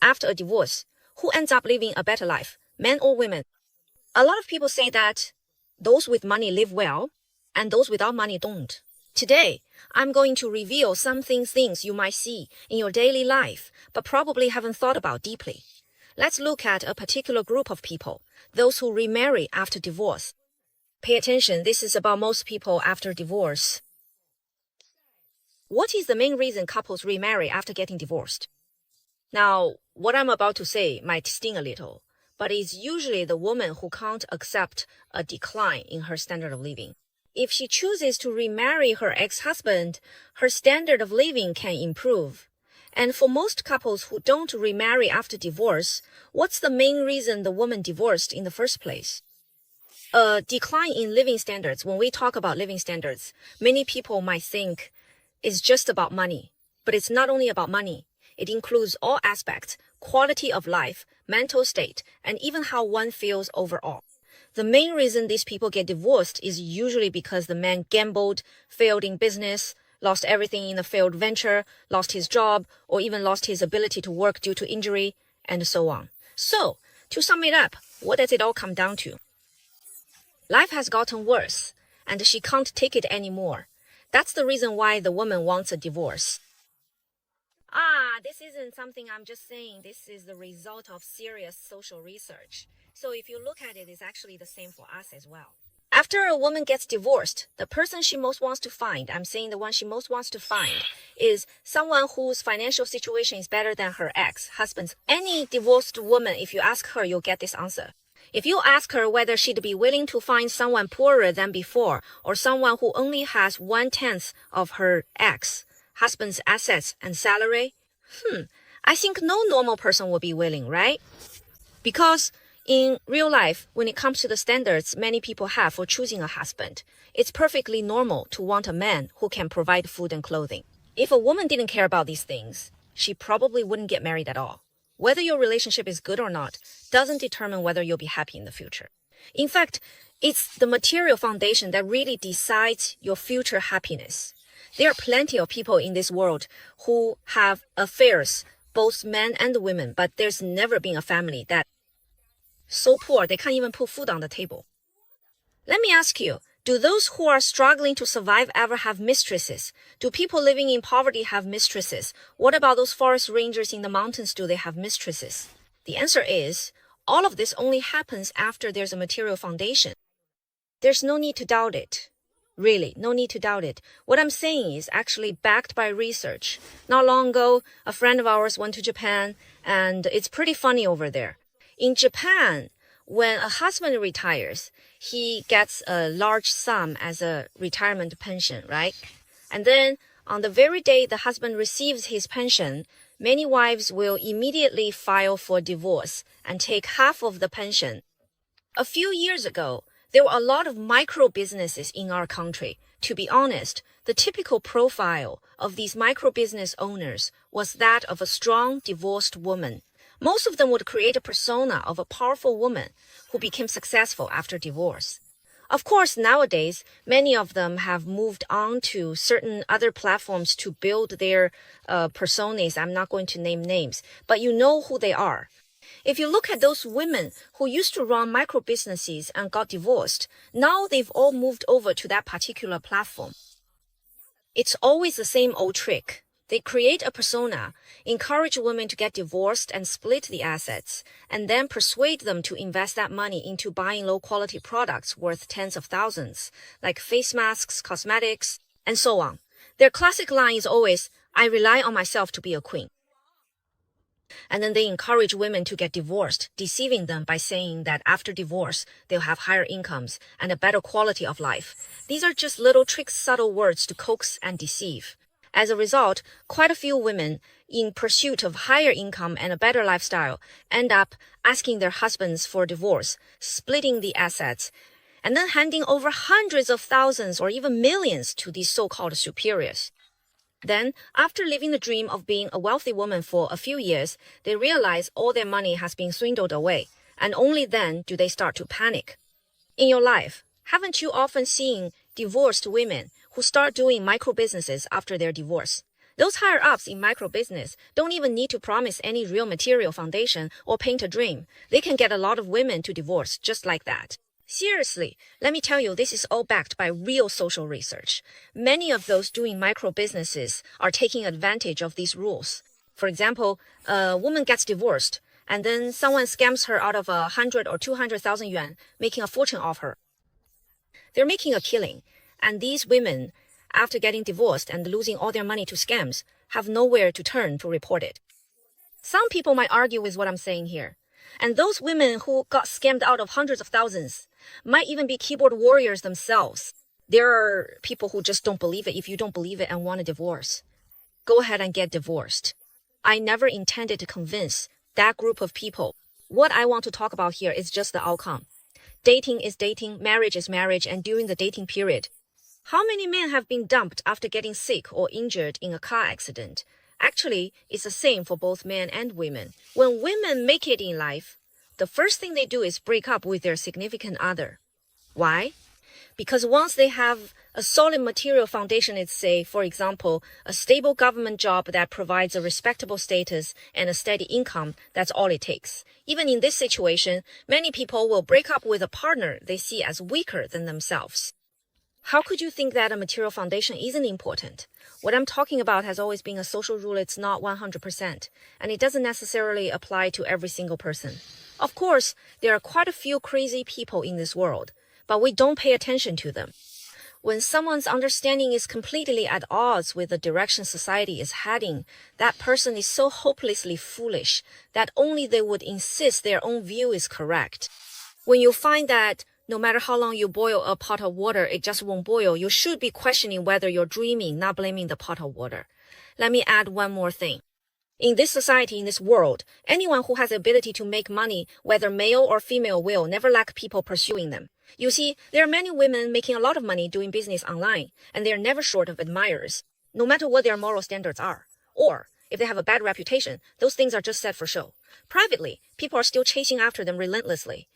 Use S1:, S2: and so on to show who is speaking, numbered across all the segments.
S1: after a divorce, who ends up living a better life, men or women? A lot of people say that those with money live well, and those without money don't. Today, I'm going to reveal some things you might see in your daily life, but probably haven't thought about deeply. Let's look at a particular group of people, those who remarry after divorce. Pay attention, this is about most people after divorce. What is the main reason couples remarry after getting divorced? Now, what I'm about to say might sting a little, but it's usually the woman who can't accept a decline in her standard of living. If she chooses to remarry her ex-husband, her standard of living can improve. And for most couples who don't remarry after divorce, what's the main reason the woman divorced in the first place? A decline in living standards. When we talk about living standards, many people might think it's just about money. But it's not only about money. It includes all aspects, quality of life, mental state, and even how one feels overall. The main reason these people get divorced is usually because the man gambled, failed in business, lost everything in a failed venture, lost his job, or even lost his ability to work due to injury, and so on. So, to sum it up, what does it all come down to? Life has gotten worse, and she can't take it anymore. That's the reason why the woman wants a divorce. This isn't something I'm just saying. This is the result of serious social research. So if you look at it, it's actually the same for us as well. After a woman gets divorced, the person she most wants to find, I'm saying the one she most wants to find, is someone whose financial situation is better than her ex-husband's. Any divorced woman, if you ask her, you'll get this answer. If you ask her whether she'd be willing to find someone poorer than before, or someone who only has 1/10 of her ex-husband's assets and salary, I think no normal person would be willing, right? Because in real life, when it comes to the standards many people have for choosing a husband, it's perfectly normal to want a man who can provide food and clothing. If a woman didn't care about these things, she probably wouldn't get married at all. Whether your relationship is good or not doesn't determine whether you'll be happy in the future. In fact, it's the material foundation that really decides your future happiness. There are plenty of people in this world who have affairs, both men and women, but there's never been a family that's so poor they can't even put food on the table. Let me ask you, do those who are struggling to survive ever have mistresses? Do people living in poverty have mistresses? What about those forest rangers in the mountains? Do they have mistresses? The answer is, all of this only happens after there's a material foundation. There's no need to doubt it. Really, no need to doubt it. What I'm saying is actually backed by research. Not long ago, a friend of ours went to Japan, and it's pretty funny over there. In Japan, when a husband retires, he gets a large sum as a retirement pension, right? And then on the very day the husband receives his pension, many wives will immediately file for divorce and take half of the pension. A few years ago, there were a lot of micro businesses in our country. To be honest, the typical profile of these micro business owners was that of a strong divorced woman. Most of them would create a persona of a powerful woman who became successful after divorce. Of course, nowadays, many of them have moved on to certain other platforms to build their personas. I'm not going to name names, but you know who they are. If you look at those women who used to run micro businesses and got divorced, now they've all moved over to that particular platform. It's always the same old trick. They create a persona, encourage women to get divorced and split the assets, and then persuade them to invest that money into buying low-quality products worth tens of thousands, like face masks, cosmetics, and so on. Their classic line is always, "I rely on myself to be a queen." And then they encourage women to get divorced, deceiving them by saying that after divorce, they'll have higher incomes and a better quality of life. These are just little tricks, subtle words to coax and deceive. As a result, quite a few women, in pursuit of higher income and a better lifestyle, end up asking their husbands for divorce, splitting the assets, and then handing over hundreds of thousands or even millions to these so-called superiors. Then, after living the dream of being a wealthy woman for a few years, they realize all their money has been swindled away, and only then do they start to panic. In your life, haven't you often seen divorced women who start doing micro businesses after their divorce? Those higher-ups in micro-business don't even need to promise any real material foundation or paint a dream. They can get a lot of women to divorce just like that. Seriously, let me tell you, this is all backed by real social research. Many of those doing micro-businesses are taking advantage of these rules. For example, a woman gets divorced, and then someone scams her out of 100 or 200,000 yuan, making a fortune off her. They're making a killing, and these women, after getting divorced and losing all their money to scams, have nowhere to turn to report it. Some people might argue with what I'm saying here. And those women who got scammed out of hundreds of thousands might even be keyboard warriors themselves. There are people who just don't believe it. If you don't believe it and want a divorce, go ahead and get divorced. I never intended to convince that group of people. What I want to talk about here is just the outcome. Dating is dating, marriage is marriage, and during the dating period, how many men have been dumped after getting sick or injured in a car accident? Actually, it's the same for both men and women. When women make it in life, the first thing they do is break up with their significant other. Why? Because once they have a solid material foundation, let's say, for example, a stable government job that provides a respectable status and a steady income, that's all it takes. Even in this situation, many people will break up with a partner they see as weaker than themselves. How could you think that a material foundation isn't important? What I'm talking about has always been a social rule. It's not 100%, and it doesn't necessarily apply to every single person. Of course, there are quite a few crazy people in this world, but we don't pay attention to them. When someone's understanding is completely at odds with the direction society is heading, that person is so hopelessly foolish that only they would insist their own view is correct. When you find that no matter how long you boil a pot of water, it just won't boil, you should be questioning whether you're dreaming, not blaming the pot of water. Let me add one more thing. In this society, in this world, anyone who has the ability to make money, whether male or female, will never lack people pursuing them. You see, there are many women making a lot of money doing business online, and they are never short of admirers, no matter what their moral standards are. Or, if they have a bad reputation, those things are just said for show. Privately, people are still chasing after them relentlessly,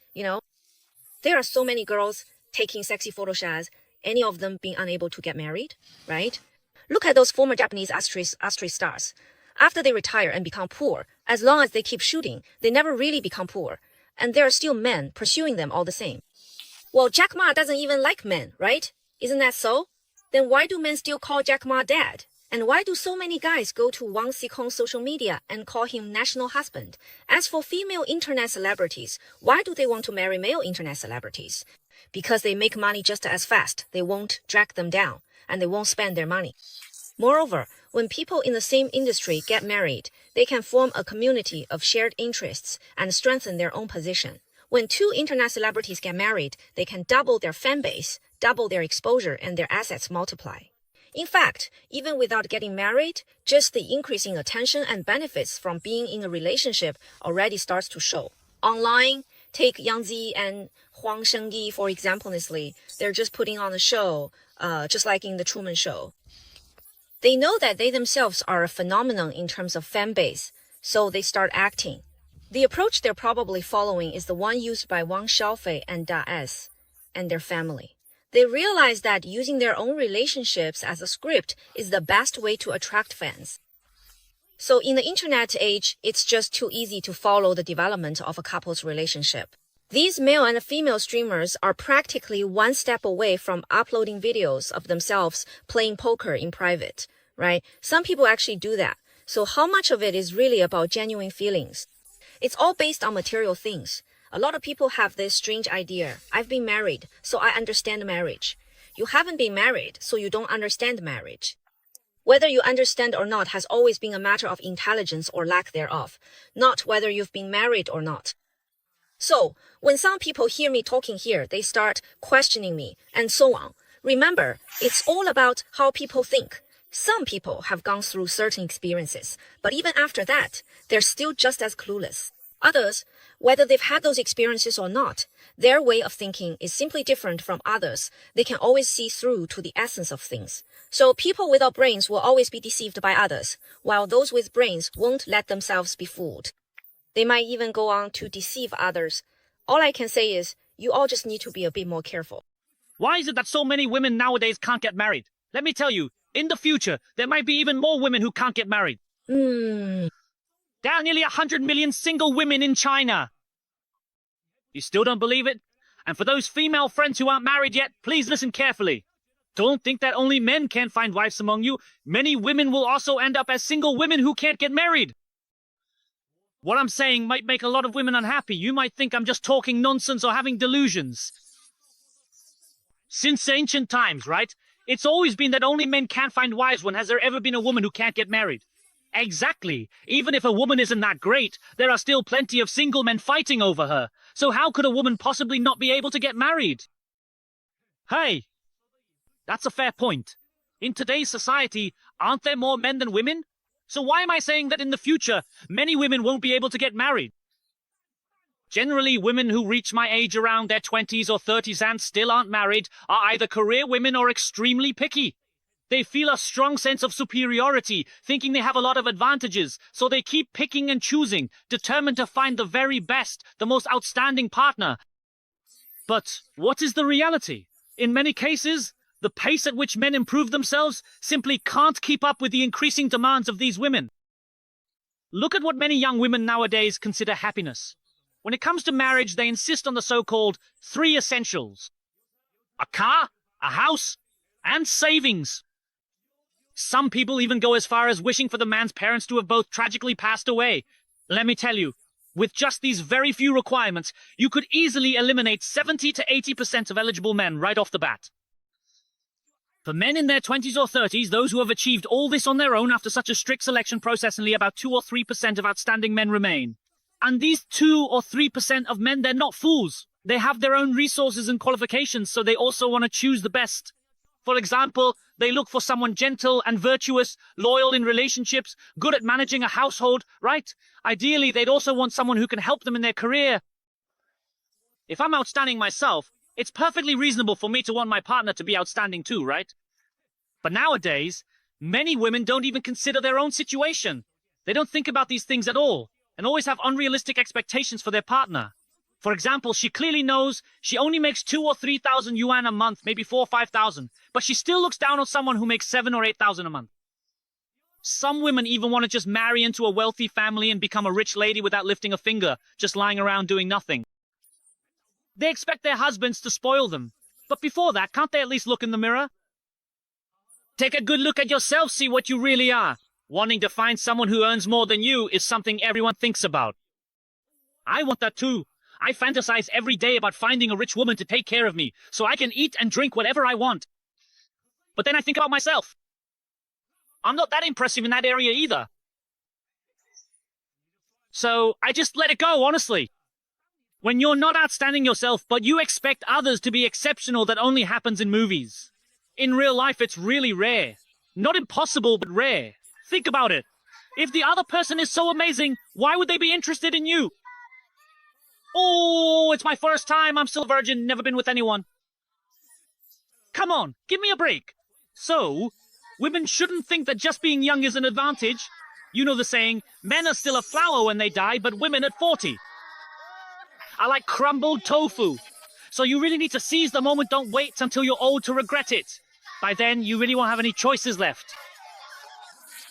S1: There are so many girls taking sexy photo shots, any of them being unable to get married, right? Look at those former Japanese actress stars. After they retire and become poor, as long as they keep shooting, they never really become poor. And there are still men pursuing them all the same. Well, Jack Ma doesn't even like men, right? Isn't that so? Then why do men still call Jack Ma dad? And why do so many guys go to Wang Xikong's social media and call him national husband? As for female internet celebrities, why do they want to marry male internet celebrities? Because they make money just as fast. They won't drag them down, and they won't spend their money. Moreover, when people in the same industry get married, they can form a community of shared interests and strengthen their own position. When two internet celebrities get married, they can double their fan base, double their exposure, and their assets multiply. In fact, even without getting married, just the increasing attention and benefits from being in a relationship already starts to show. Online, take Yang Zi and Huang Shengyi for example. They're just putting on a show, just like in the Truman Show. They know that they themselves are a phenomenon in terms of fan base, so they start acting. The approach they're probably following is the one used by Wang Xiaofei and Da S and their family. They realize that using their own relationships as a script is the best way to attract fans. So in the internet age, it's just too easy to follow the development of a couple's relationship. These male and female streamers are practically one step away from uploading videos of themselves playing poker in private, right? Some people actually do that. So how much of it is really about genuine feelings? It's all based on material things. A lot of people have this strange idea. I've been married, so I understand marriage. You haven't been married, so you don't understand marriage. Whether you understand or not has always been a matter of intelligence or lack thereof, not whether you've been married or not. So, when some people hear me talking here, they start questioning me, and so on. Remember, it's all about how people think. Some people have gone through certain experiences, but even after that, they're still just as clueless. Others, whether they've had those experiences or not, their way of thinking is simply different from others. They can always see through to the essence of things. So people without brains will always be deceived by others, while those with brains won't let themselves be fooled. They might even go on to deceive others. All I can say is, you all just need to be a bit more careful.
S2: Why is it that so many women nowadays can't get married? Let me tell you, In the future, there might be even more women who can't get married. There are nearly 100 million single women in China. You still don't believe it? And for those female friends who aren't married yet, please listen carefully. Don't think that only men can't find wives among you. Many women will also end up as single women who can't get married. What I'm saying might make a lot of women unhappy. You might think I'm just talking nonsense or having delusions. Since ancient times, right? It's always been that only men can't find wives. When has there ever been a woman who can't get married? Exactly. Even if a woman isn't that great, there are still plenty of single men fighting over her. So how could a woman possibly not be able to get married? Hey, that's a fair point. In today's society, aren't there more men than women? So why am I saying that in the future, many women won't be able to get married? Generally, women who reach my age around their 20s or 30s and still aren't married are either career women or extremely picky. They feel a strong sense of superiority, thinking they have a lot of advantages, so they keep picking and choosing, determined to find the very best, the most outstanding partner. But what is the reality? In many cases, the pace at which men improve themselves simply can't keep up with the increasing demands of these women. Look at what many young women nowadays consider happiness. When it comes to marriage, they insist on the so-called 3 essentials: a car, a house, and savings. Some people even go as far as wishing for the man's parents to have both tragically passed away. Let me tell you, with just these very few requirements, you could easily eliminate 70 to 80% of eligible men right off the bat. For men in their 20s or 30s, those who have achieved all this on their own after such a strict selection process, only about 2 or 3% of outstanding men remain. And these 2 or 3% of men, they're not fools. They have their own resources and qualifications, so they also want to choose the best. For example, they look for someone gentle and virtuous, loyal in relationships, good at managing a household, right? Ideally, they'd also want someone who can help them in their career. If I'm outstanding myself, it's perfectly reasonable for me to want my partner to be outstanding too, right? But nowadays, many women don't even consider their own situation. They don't think about these things at all, and always have unrealistic expectations for their partner. For example, she clearly knows she only makes 2,000 or 3,000 yuan a month, maybe 4,000 or 5,000, but she still looks down on someone who makes 7,000 or 8,000 a month. Some women even want to just marry into a wealthy family and become a rich lady without lifting a finger, just lying around doing nothing. They expect their husbands to spoil them, but before that, can't they at least look in the mirror? Take a good look at yourself, see what you really are. Wanting to find someone who earns more than you is something everyone thinks about. I want that too. I fantasize every day about finding a rich woman to take care of me, so I can eat and drink whatever I want. But then I think about myself. I'm not that impressive in that area either. So I just let it go, honestly. When you're not outstanding yourself, but you expect others to be exceptional, that only happens in movies. In real life, it's really rare. Not impossible, but rare. Think about it. If the other person is so amazing, why would they be interested in you? Oh, it's my first time. I'm still a virgin, never been with anyone. Come on, give me a break. So, women shouldn't think that just being young is an advantage. You know the saying, men are still a flower when they die, but women at 40. I like crumbled tofu. So you really need to seize the moment, don't wait until you're old to regret it. By then, you really won't have any choices left.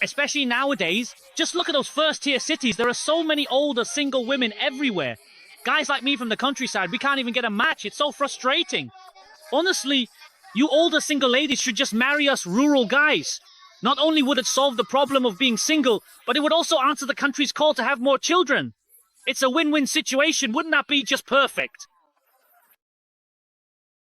S2: Especially nowadays, just look at those first-tier cities. There are so many older single women everywhere. Guys like me from the countryside, we can't even get a match. It's so frustrating. Honestly, you older single ladies should just marry us rural guys. Not only would it solve the problem of being single, but it would also answer the country's call to have more children. It's a win-win situation. Wouldn't that be just perfect?